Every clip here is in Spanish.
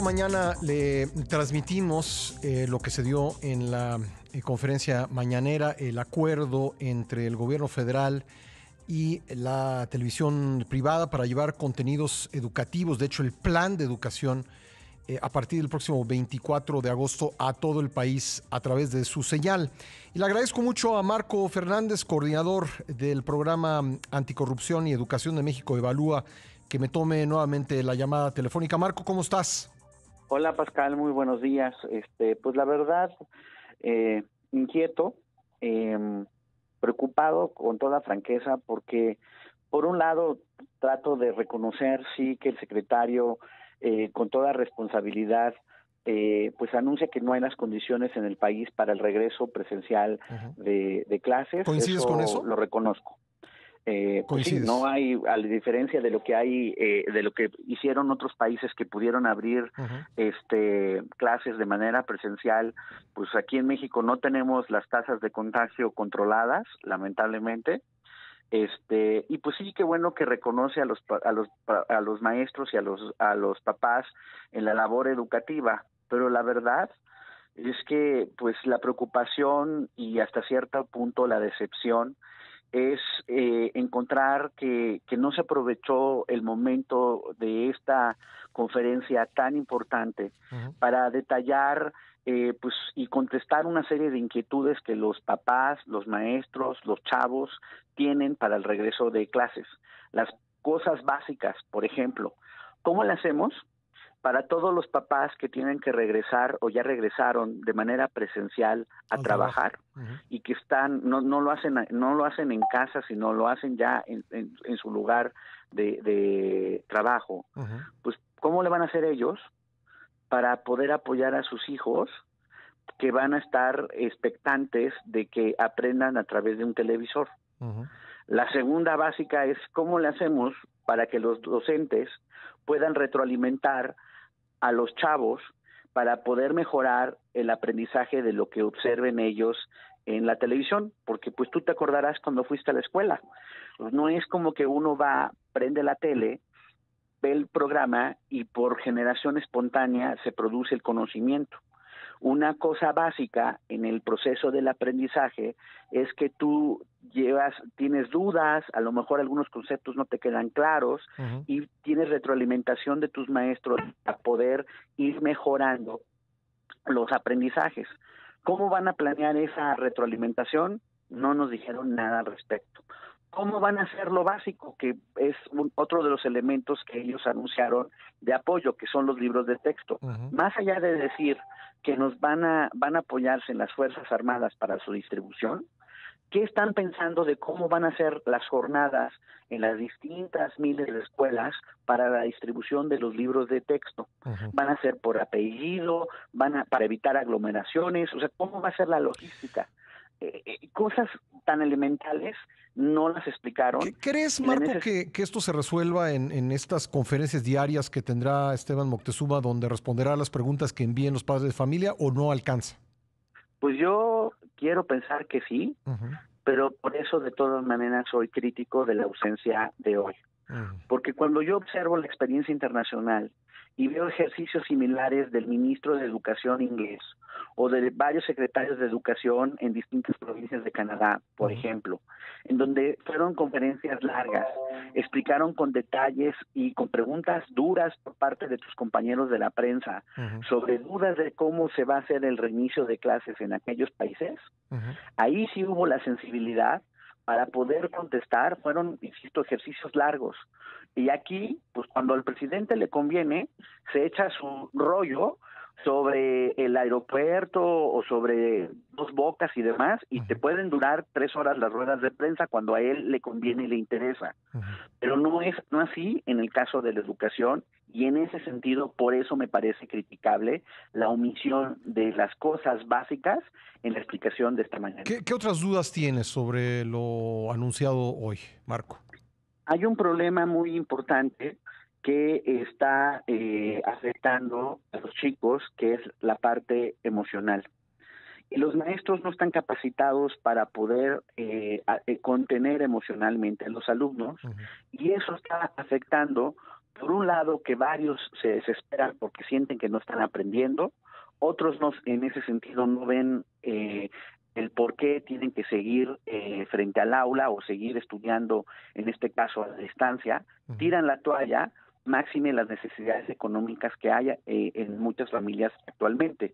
mañana le transmitimos lo que se dio en la conferencia mañanera, el acuerdo entre el gobierno federal y la televisión privada para llevar contenidos educativos, de hecho el plan de educación a partir del próximo 24 de agosto a todo el país a través de su señal. Y le agradezco mucho a Marco Fernández, coordinador del programa Anticorrupción y Educación de México Evalúa, que me tome nuevamente la llamada telefónica. Marco, ¿cómo estás? Hola Pascal, muy buenos días. Pues la verdad, inquieto, preocupado con toda franqueza, porque por un lado trato de reconocer sí que el secretario con toda responsabilidad pues anuncia que no hay las condiciones en el país para el regreso presencial de clases. ¿Coincides con eso? Lo reconozco. Pues sí, no hay, a la diferencia de lo que hay, de lo que hicieron otros países que pudieron abrir clases de manera presencial, pues aquí en México no tenemos las tasas de contagio controladas, lamentablemente. Y pues sí, qué bueno que reconoce a los maestros y a los papás en la labor educativa, pero la verdad es que pues la preocupación y hasta cierto punto la decepción es encontrar que no se aprovechó el momento de esta conferencia tan importante para detallar pues y contestar una serie de inquietudes que los papás, los maestros, los chavos tienen para el regreso de clases. Las cosas básicas, por ejemplo, ¿cómo le hacemos para todos los papás que tienen que regresar o ya regresaron de manera presencial a trabajar y que no lo hacen en casa, sino lo hacen ya en su lugar de trabajo? Pues ¿cómo le van a hacer ellos para poder apoyar a sus hijos que van a estar expectantes de que aprendan a través de un televisor? La segunda básica es ¿cómo le hacemos para que los docentes puedan retroalimentar a los chavos para poder mejorar el aprendizaje de lo que observen ellos en la televisión? Porque pues tú te acordarás cuando fuiste a la escuela, pues no es como que uno va, prende la tele, ve el programa y por generación espontánea se produce el conocimiento. Una cosa básica en el proceso del aprendizaje es que tú tienes dudas, a lo mejor algunos conceptos no te quedan claros y tienes retroalimentación de tus maestros para poder ir mejorando los aprendizajes. ¿Cómo van a planear esa retroalimentación? No nos dijeron nada al respecto. ¿Cómo van a hacer lo básico, que es otro de los elementos que ellos anunciaron de apoyo, que son los libros de texto? Más allá de decir que nos van a apoyarse en las Fuerzas Armadas para su distribución, ¿qué están pensando de cómo van a ser las jornadas en las distintas miles de escuelas para la distribución de los libros de texto? ¿Van a ser por apellido? ¿Para evitar aglomeraciones? O sea, ¿cómo va a ser la logística? Cosas tan elementales no las explicaron. ¿Crees, Marco, que esto se resuelva en estas conferencias diarias que tendrá Esteban Moctezuma, donde responderá a las preguntas que envíen los padres de familia, o no alcanza? Pues yo quiero pensar que sí, pero por eso de todas maneras soy crítico de la ausencia de hoy. Porque cuando yo observo la experiencia internacional y veo ejercicios similares del ministro de Educación inglés o de varios secretarios de Educación en distintas provincias de Canadá, por ejemplo, en donde fueron conferencias largas, explicaron con detalles y con preguntas duras por parte de tus compañeros de la prensa sobre dudas de cómo se va a hacer el reinicio de clases en aquellos países, ahí sí hubo la sensibilidad para poder contestar. Fueron, insisto, ejercicios largos. Y aquí, pues cuando al presidente le conviene, se echa su rollo sobre el aeropuerto o sobre Dos Bocas y demás, y te pueden durar 3 horas las ruedas de prensa cuando a él le conviene y le interesa. Pero no así en el caso de la educación, y en ese sentido, por eso me parece criticable la omisión de las cosas básicas en la explicación de esta mañana. ¿Qué otras dudas tienes sobre lo anunciado hoy, Marco? Hay un problema muy importante que está afectando a los chicos, que es la parte emocional. Y los maestros no están capacitados para poder contener emocionalmente a los alumnos, y eso está afectando Por un lado, que varios se desesperan porque sienten que no están aprendiendo, otros no, en ese sentido no ven el por qué tienen que seguir frente al aula o seguir estudiando, en este caso a la distancia, tiran la toalla, máxime las necesidades económicas que haya en muchas familias actualmente.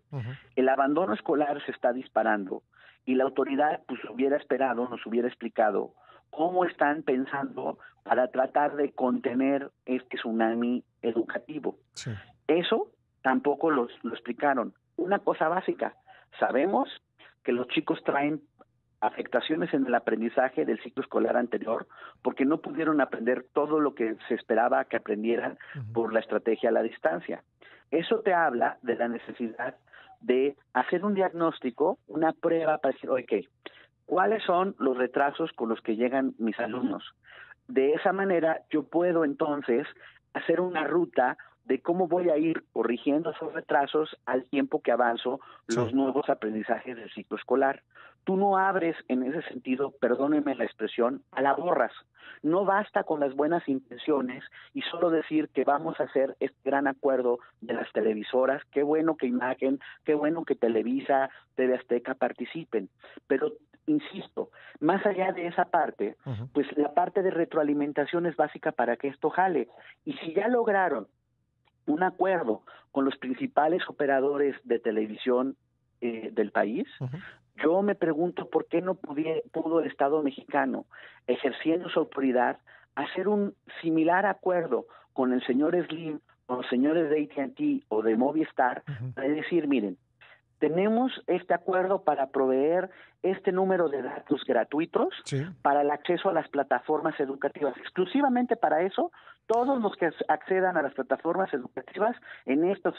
El abandono escolar se está disparando y la autoridad pues hubiera esperado, nos hubiera explicado cómo están pensando para tratar de contener este tsunami educativo. Sí. Eso tampoco lo explicaron. Una cosa básica, sabemos que los chicos traen afectaciones en el aprendizaje del ciclo escolar anterior porque no pudieron aprender todo lo que se esperaba que aprendieran por la estrategia a la distancia. Eso te habla de la necesidad de hacer un diagnóstico, una prueba para decir, ok, ¿cuáles son los retrasos con los que llegan mis alumnos? De esa manera yo puedo entonces hacer una ruta de cómo voy a ir corrigiendo esos retrasos al tiempo que avanzo los nuevos aprendizajes del ciclo escolar. Tú no abres en ese sentido, perdónenme la expresión, a la borras. No basta con las buenas intenciones y solo decir que vamos a hacer este gran acuerdo de las televisoras. Qué bueno que Imagen, qué bueno que Televisa, TV Azteca participen. Pero insisto, más allá de esa parte, pues la parte de retroalimentación es básica para que esto jale. Y si ya lograron un acuerdo con los principales operadores de televisión del país, yo me pregunto por qué no pudo el Estado mexicano, ejerciendo su autoridad, hacer un similar acuerdo con el señor Slim, con los señores de AT&T o de Movistar, para decir, miren, tenemos este acuerdo para proveer este número de datos gratuitos para el acceso a las plataformas educativas. Exclusivamente para eso, todos los que accedan a las plataformas educativas en estos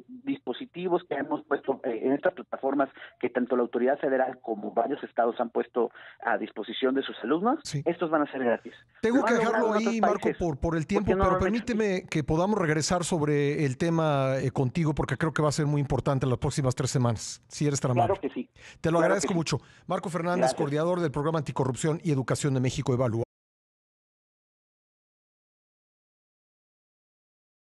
dispositivos que hemos puesto, en estas plataformas que tanto la autoridad federal como varios estados han puesto a disposición de sus alumnos, estos van a ser gratis. Tengo que dejarlo ahí, Marco, por el tiempo, pero permíteme que podamos regresar sobre el tema contigo, porque creo que va a ser muy importante en las próximas 3 semanas, si eres tan amable. Claro que sí. Te lo agradezco mucho. Marco Fernández, coordinador del Programa Anticorrupción y Educación de México Evalúa.